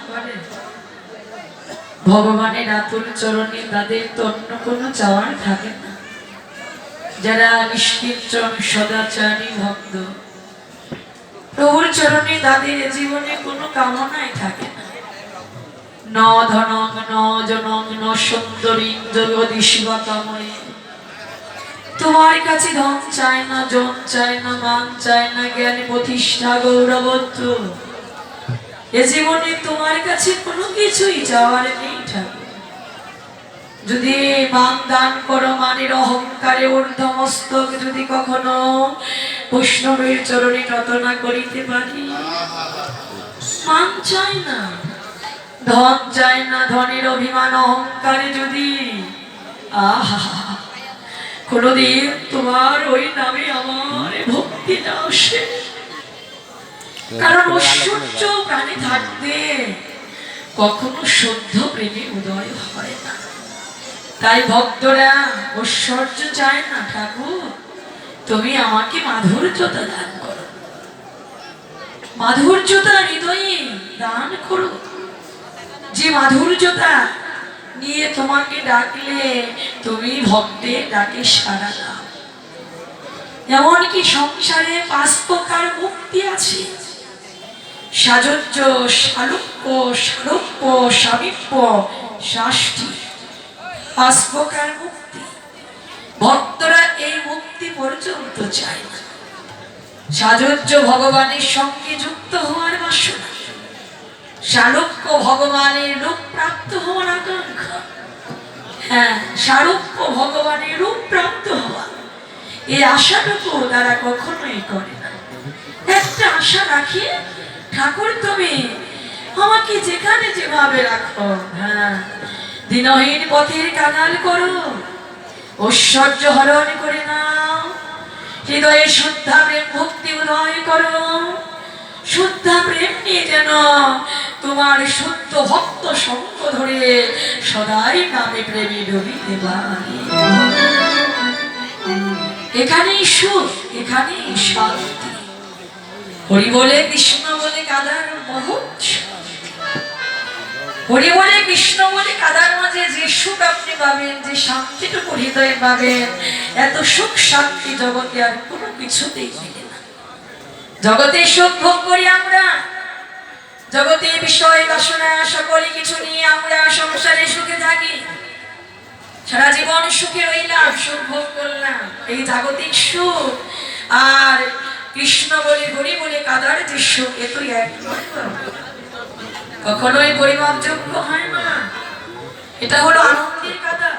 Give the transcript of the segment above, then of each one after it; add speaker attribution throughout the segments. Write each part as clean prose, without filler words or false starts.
Speaker 1: করে ভগবানের আতুল চরণে তাদের তো অন্য কোনো চাওয়ার থাকে না। যারা নিষ্কিঞ্চন সদাচারী ভক্ত, প্রভুর চরণে তাদের জীবনে কোনো কামনাই থাকে না। ন ধনং ন জনং ন সুন্দরী জগদী শিবা কাময়ে। তোমার কাছে ধন চায় না, জন চায় না, মান চায় না, জ্ঞান প্রতিষ্ঠা গৌরবত্ব, এ জীবনে তোমার কাছে কোনো কিছুই চাওয়ার নেই ঠাকুর। যদি মান দান করো, মানের অহংকারে ঊর্ধ্বমস্তক যদি কখনো বৈষ্ণবের চরণে নত না করিতে পারি, মান চাই না, ধন চাই না, ধনের অভিমান অহংকারে যদি আহা কোনদিন তোমার ওই নামে আমার ভক্তি না আসে, কারণ ঐশ্বর্য প্রাণে থাকবে কখনো শুদ্ধ প্রেমে উদয় হয় না। তাই ভক্তরা ঐশ্বর্য চায় না, ঠাকুর তুমি আমাকে মাধুর্যতা দান করো, মাধুর্যতা হৃদয়ে দান করো, যে মাধুর্যতা নিয়ে তোমাকে ডাকলে তুমি ভক্তের ডাকে সাড়া দাও। এমনকি সংসারে 5 প্রকার মুক্তি আছে, সাজুজ্য, সালুক্য, সারূপ্য, সামীপ্য, শাষ্টি, 5 প্রকার মুক্তি। ভক্তরা এই মুক্তি পর্যন্ত চায় না। সাজুজ্য ভগবানের সঙ্গে যুক্ত হওয়ার বাসনা, সালুক্য ভগবানের রূপ প্রাপ্ত হওয়ার আকাঙ্ক্ষা, হ্যাঁ সারূপ্য ভগবানের রূপ প্রাপ্ত হওয়া, এই আশাটুকু তারা কখনোই করে না। একটা আশা রাখি, ঠাকুর তুমি আমাকে যেখানে যেভাবে রাখো, হ্যাঁ দিনহীন পথের কাঙাল করো, ঐশ্বর্য হরণ করে নাও, হৃদয়ে শুদ্ধা প্রেম ভক্তি উদয় করো, শুদ্ধা প্রেম নিয়ে যেন তোমার শুদ্ধ ভক্ত সঙ্গ ধরে সদাই নামে প্রেমী ডুবিতে পারি। এখানেই সুখ, এখানেই শান্তি। হরি বলে কৃষ্ণ বলে কাদার মহোৎসব, হরি বলে কৃষ্ণ বলে কাদার মাঝে যে সুখ আপনি পাবেন, যে শান্তিটুকু হৃদয়ে পাবেন, এত সুখ শান্তি জগতে আর কোনো কিছুতেই মিলে না। জগতে সুখ ভোগ করি আমরা, জগতে বিষয় বাসনা সকল কিছু নিয়ে আমরা সংসারে সুখে থাকি, সারা জীবন সুখে রইলাম, সুখ ভোগ করলাম, এই জাগতিক সুখ আর কৃষ্ণ বলে হরি বলে কাদার যে সুখ, এ তো এক কখনোই পরিমাপযোগ্য হয় না। এটা হলো আনন্দের কাদা,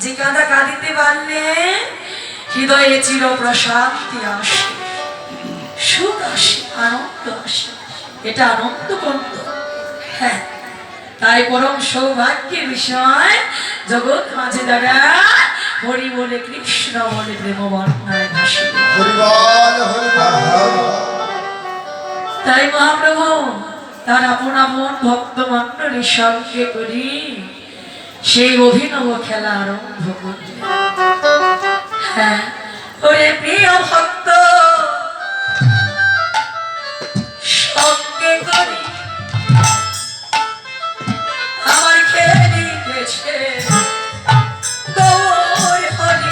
Speaker 1: যে কাদা কাঁদিতে পারলে হৃদয়ে চির প্রশান্তি আসে, সুখ আসে, আনন্দ আসে, এটা আনন্দ কন্দ। হ্যাঁ, তাই পরম সৌভাগ্যের বিষয় জগৎ মাঝে দ্বারা হরি বলে কৃষ্ণ বলে প্রেম বর্ণায় ভাসে। তাই মহাপ্রভু তার আপন আপন ভক্ত মণ্ডলীর সঙ্গে করি সেই অভিনব খেলা আরম্ভ করলেন। হ্যাঁ, ওরে প্রিয় ভক্ত সঙ্গে করি আমার খেলিতেছে গৌর হরি।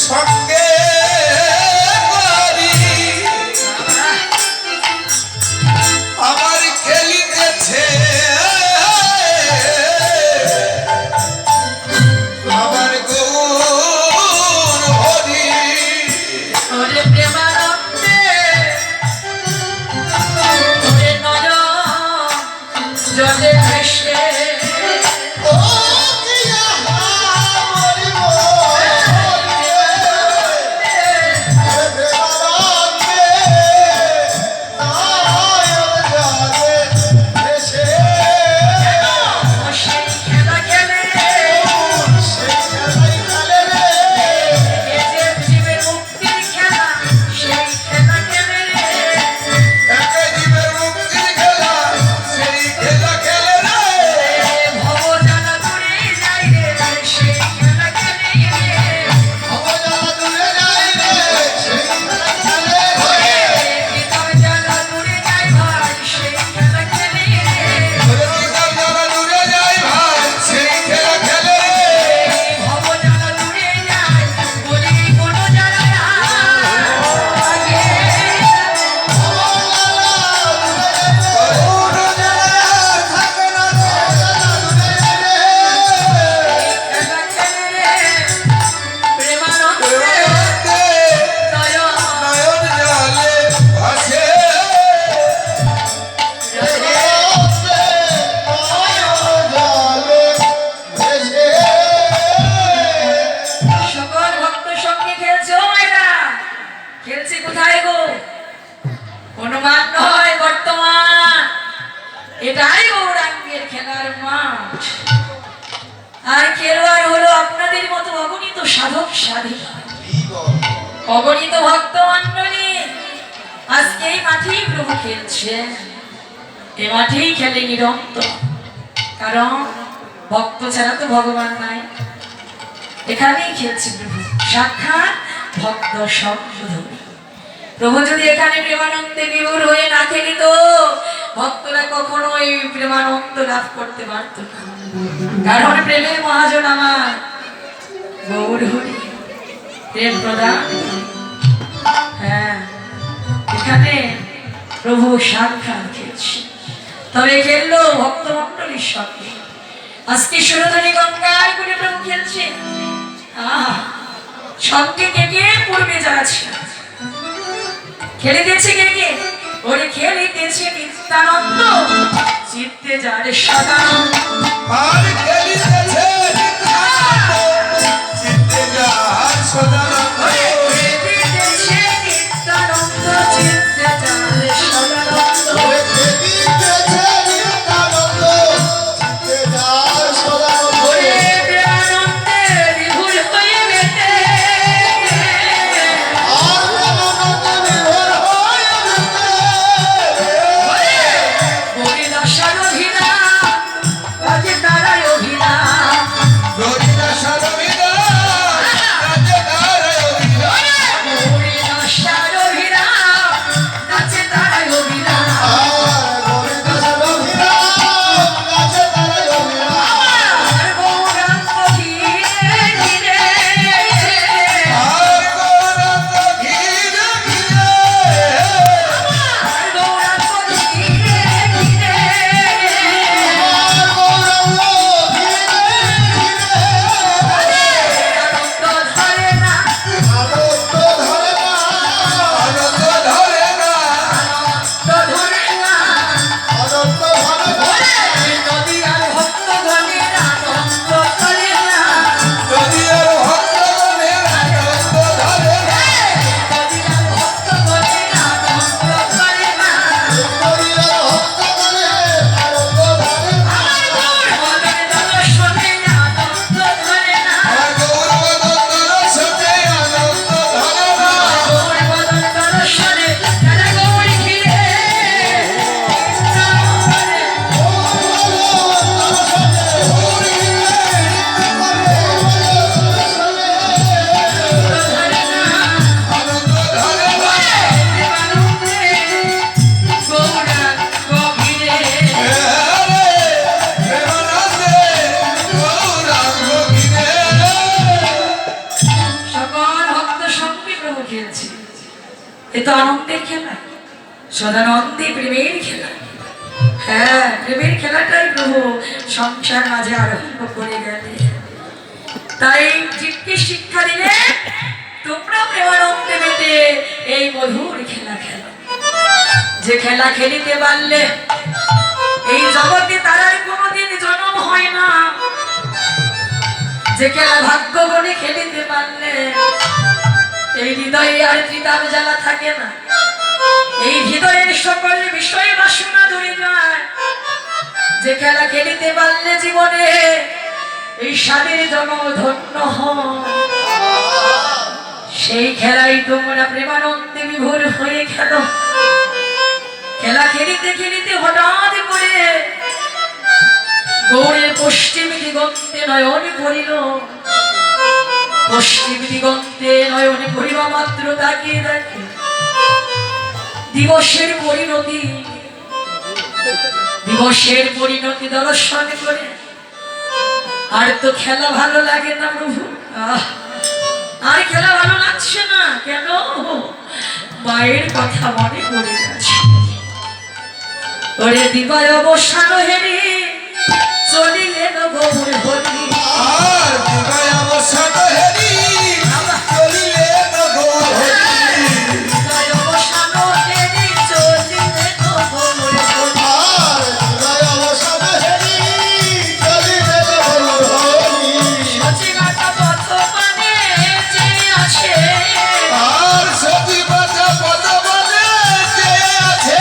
Speaker 2: সঙ্গে আমার খেলিতেছে
Speaker 1: সাধক সাধিকা অগণিত ভক্ত মণ্ডলী আজকে এই মাঠেই প্রভু খেলছে, এ মাঠেই খেলে নিরন্তর। কারণ ভক্ত ছাড়া তো ভগবান নাই, এখানেই খেলছে প্রভু সাক্ষাৎ ভক্ত শব্দধনী। প্রভু যদি এখানে প্রেমানন্দে বিভোর হয়ে না খেলিত, ভক্তরা কখনোই প্রেমানন্দ লাভ করতে পারত না। কারণ প্রেমের মহাজন আমার গৌর হরি, প্রেম প্রদান। হ্যাঁ, এখানে প্রভু সাক্ষাৎ খেলছে, তবে খেললো ভক্তমণ্ডলীর সঙ্গে। আজকে সুরধনী গঙ্গার করে প্রভু খেলছে। সঙ্গে কে কে পূর্বে যারা ছিল খেলিতেছে, কে কে ওরে খেলিতেছে নিত্যানন্দ, চিত্তে যারে সদানন্দ।
Speaker 2: আর খেলিতেছে নিত্যানন্দ, চিত্তে যার সদানন্দ।
Speaker 1: খেলিতেছে নিত্যানন্দ, চিত্তে যারে সদানন্দ।
Speaker 2: খেলিতেছে নিত্যানন্দ, চিত্তে যার সদানন্দ।
Speaker 1: ওরে প্রেমানন্দে বিভোর হয়ে মেতে,
Speaker 2: আর প্রেমানন্দে বিভোর হয়ে মেতে।
Speaker 1: হরিদাসার অভিনাম, রাজে তারাই অভিনাম।
Speaker 2: হরিদাসার অভিনাম, রাজে তারাই অভিনাম।
Speaker 1: হরিদাসার অভিনাম, রাজে তারাই অভিনাম।
Speaker 2: আর হরিদাসার অভিনাম, রাজে তারাই অভিনাম।
Speaker 1: আর গৌরাঙ্গ ধীরে ধীরে,
Speaker 2: আর গৌরাঙ্গ ধীরে ধীরে।
Speaker 1: আর গৌরাঙ্গ ধীরে ধীরে।
Speaker 2: আর গৌরাঙ্গ ধীরে ধীরে।
Speaker 1: আনন্দ ধরে না,
Speaker 2: আনন্দ ধরে না, আনন্দ ধরে না,
Speaker 1: আনন্দ ধরে না।
Speaker 2: আনন্দ ধরে না।
Speaker 1: নদী আর ভক্ত গণের আনন্দ ধরে না,
Speaker 2: যদি আর ভক্তগণের আনন্দ ধরে না,
Speaker 1: নদী আর ভক্ত গণের আনন্দ ধরে না।
Speaker 2: যদি আর ভক্তগণের আনন্দ ধরে না।
Speaker 1: মনের দর্শনে আনন্দ ধরে না,
Speaker 2: আর গৌরবদত্তর সাথে আনন্দ ধরে না।
Speaker 1: গৌর বদন দর্শনে তারা গৌর ঘিরে ধরে না।
Speaker 2: আনন্দ ধরে না।
Speaker 1: প্রেমানন্দে গৌরাঙ্গ ঘিরে।
Speaker 2: প্রেমানন্দে গৌরাঙ্গ ঘিরে।
Speaker 1: সকল ভক্ত সঙ্গে প্রভু খেলছে, এ তো আনন্দের খেলা, সদানন্দে প্রেমের খেলা। হ্যাঁ, প্রেমের খেলাটাই প্রভু সংসার মাঝে আরম্ভ করে গেলে। তাই জীবকে শিক্ষা দিলে তোমরা প্রেমানন্দে মেতে এই মধুর খেলা খেলো। যে খেলা খেলিতে পারলে এই জগতে তার আর কোনোদিন জন্ম হয় না। যে খেলা ভাগ্য বনে খেলিতে পারলে এই হৃদয়ে আর ত্রিতাপ জ্বালা থাকে না। এই হৃদয়ের সকল বিষয় বাসনা দূরে যায়। যে খেলা খেলিতে পারলে জীবনে এই স্বাদের জন্ম ধন্য হয়। সেই খেলাই তোমরা প্রেমানন্দে বিভোর হয়ে খেলো। খেলা খেলিতে খেলিতে হঠাৎ করে গৌরের পশ্চিম দিগন্তে নয়ন পড়িল। পশ্চিম দিগন্তে নয়ন পড়িবা মাত্র তাকিয়ে দেখে দিবসের পরিণতি, দিবসের পরিণতি দর্শন করে আর তো খেলা ভালো লাগে না প্রভু। আর খেলা ভালো লাগছে না কেন? মায়ের কথা মনে পড়ে গেছে। ওরে দিবায় অবসান হেরি চলিলেন গৌর হরি।
Speaker 2: আর দিবায় অবসান হেরি চলিলেন গৌর হরি।
Speaker 1: দিবায় অবসান হেরি চলিলেন গৌর হরি।
Speaker 2: আর দিবায় অবসান হেরি চলিলেন গৌর হরি।
Speaker 1: সচিবাটা পথ পানে যে আছে,
Speaker 2: আর সতীবাটা পদবনে যে আছে।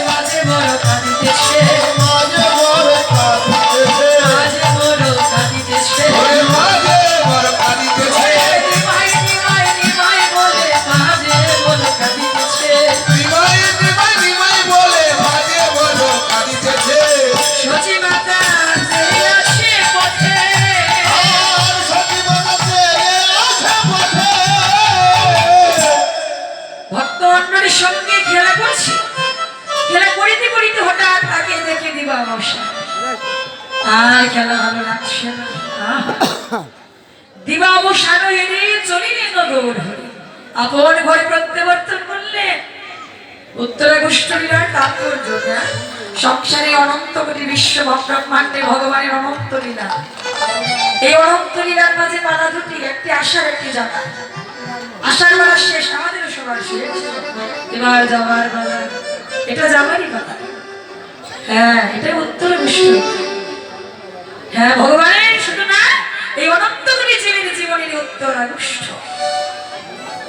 Speaker 1: মাঝে বড় কাঁদিতেছে,
Speaker 2: মাঝে বড় কাঁদিতেছে।
Speaker 1: মাঝে বড় কাঁদিতেছে।
Speaker 2: ওরে মাঝে
Speaker 1: গোপীদের সঙ্গে খেলা করছি, খেলা করিতে করিতে হঠাৎ তাকে দেখে দিবা মশা, আর খেলা ভালো লাগছে না। দিবা অবসান হেরে চলিলেন গৌর হরি, আপন ঘরে প্রত্যাবর্তন করলেন। উত্তরাগোষ্ঠীর তাৎপর্যটা সংসারে অনন্ত কোটি বিশ্ব ব্রহ্মাণ্ডে ভগবানের অনন্ত লীলা। এই অনন্ত লীলার মাঝে বাধা দুটি, একটি আশার, একটি যাওয়ার। আশার বেলা শেষ, আমাদেরও সবার শেষ, এবার যাওয়ার বেলা। এটা যাওয়ারই কথা। হ্যাঁ, এটা উত্তরাগোষ্ঠী। হ্যাঁ, ভগবানের শুধু না, এই অনন্ত কোটি জীবের জীবনের উত্তরাগোষ্ঠ।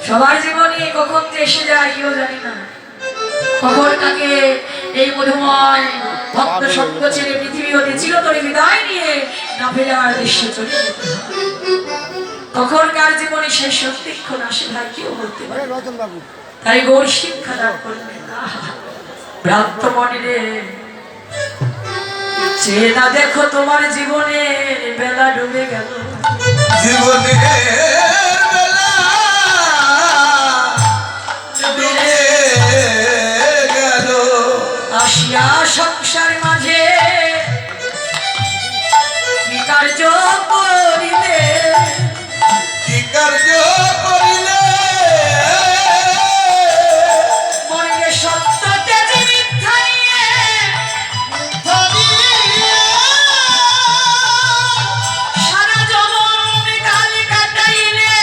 Speaker 1: সবার জীবনে কখন যে এসে যায় কেউ জানি না, কখন তাকে এই মধুময় ভক্ত সঙ্গ ছেড়ে পৃথিবী হতে চিরতরে বিদায় নিয়ে না ফেরার দেশে চলে যেতে হয়। কখন কার জীবনে সেই সত্যিক্ষণ আসে ভাই কেউ বলতে পারে। তাই গৌর শিক্ষা দান করলেন, ভ্রান্ত মনে রে, চেয়ে না দেখো তোমার জীবনে বেলা ডুবে গেল,
Speaker 2: জীবনে
Speaker 1: আসিয়া সংসার মাঝে কি কার্য করিলে,
Speaker 2: কি কার্য করিলে
Speaker 1: মনে সত্য তেজে মিথ্যা নিয়ে সারা জীবন কালে কাটাইলে,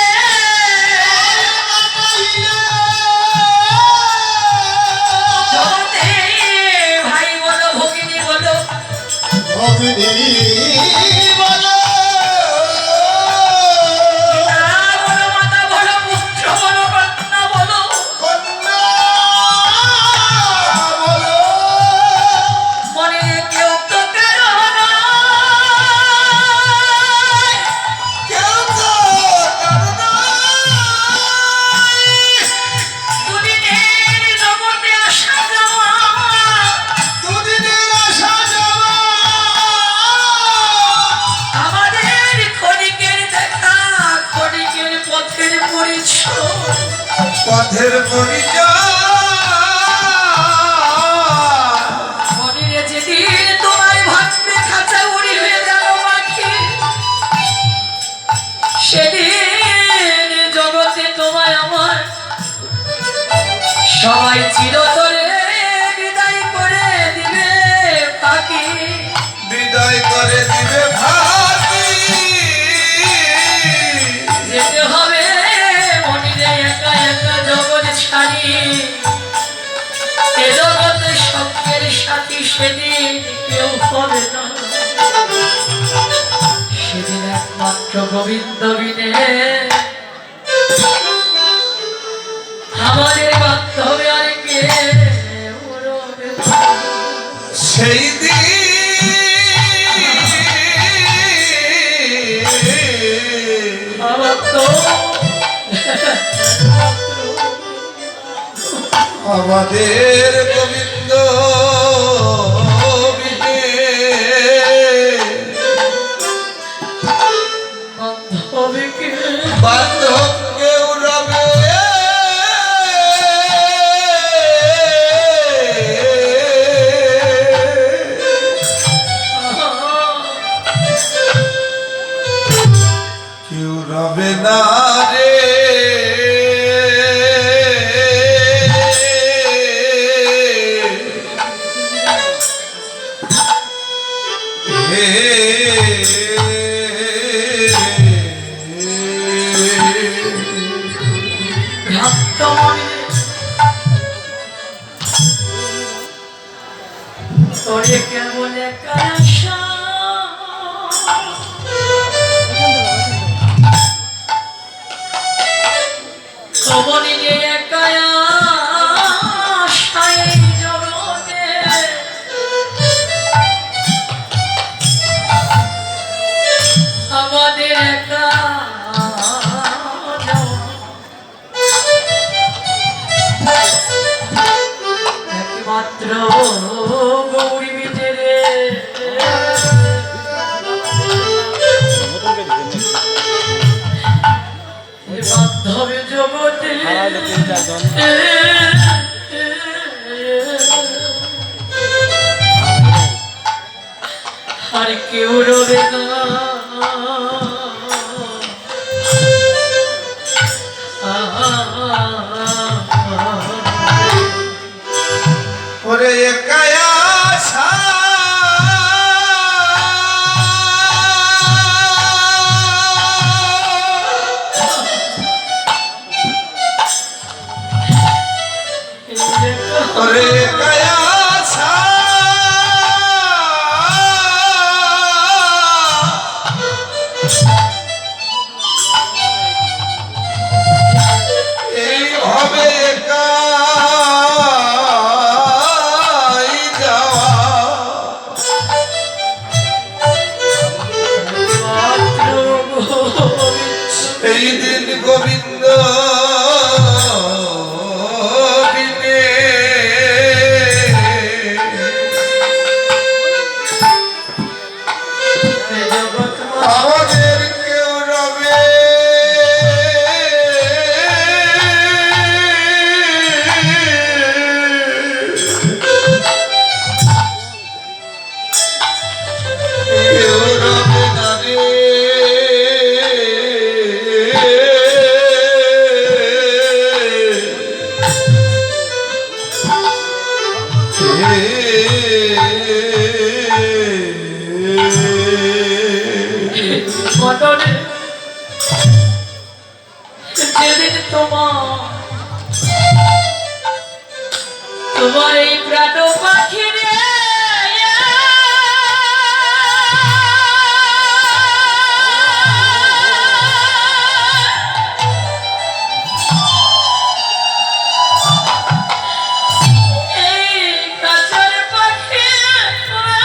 Speaker 1: জগতে ভাই বলো ভগিনী বলো,
Speaker 2: অগ্নি বলো,
Speaker 1: পিতা বলো, মাতা বলো, পুত্র বলো, কন্যা বলো,
Speaker 2: কন্যা বলো,
Speaker 1: মনে কেউ তো কারো নয়,
Speaker 2: কেউ তো কারো নয়।
Speaker 1: দুদিনের জগতে আসা যাওয়া,
Speaker 2: দুদিনের আসা যাওয়া,
Speaker 1: আমাদের ক্ষণিকের দেখা, ক্ষণিকের পথের পরিচয়।
Speaker 2: পথের পরিচয়।
Speaker 1: মনে যেদিন তোমার ভাববে খাঁচা উড়িবে জানো পাখি, সেদিন জগতে তোমায় আমার সবাই চিরতরে বিদায় করে দিবে পাখি।
Speaker 2: বিদায় করে দিবে ফাঁকি।
Speaker 1: যেতে হবে মনিরে একা একা জগৎ ছাড়ি, এ জগতে সত্যের সাথী সেদিন কেউ হবে না, সেদিন একমাত্র গোবিন্দ বিনে আমাদের বান্ধবে আর কে রবে না।
Speaker 2: সেই দিন
Speaker 1: আমার তো
Speaker 2: আমাদের গোবিন্দ বিনে
Speaker 1: বান্ধবে কে,
Speaker 2: বান্ধব কেউ রবে কেউ রবে না রে।
Speaker 1: ভ্রান্ত মনে তোরে কেমন একা আশা, কমনি যে একা আশায় জগতে, আমাদের একা যাওয়া। একমাত্র গৌরী বিজেরে বান্ধবে জগতে আর কেউ রবে না।
Speaker 2: ওরে একাই আশা ওরে একাই আশা এই হবে একাই যাওয়া এই দিন গোবিন্দ বিনে আমাদের কেউ রবে কেউ রবে না রে।
Speaker 1: মদনে যেদিন তোমার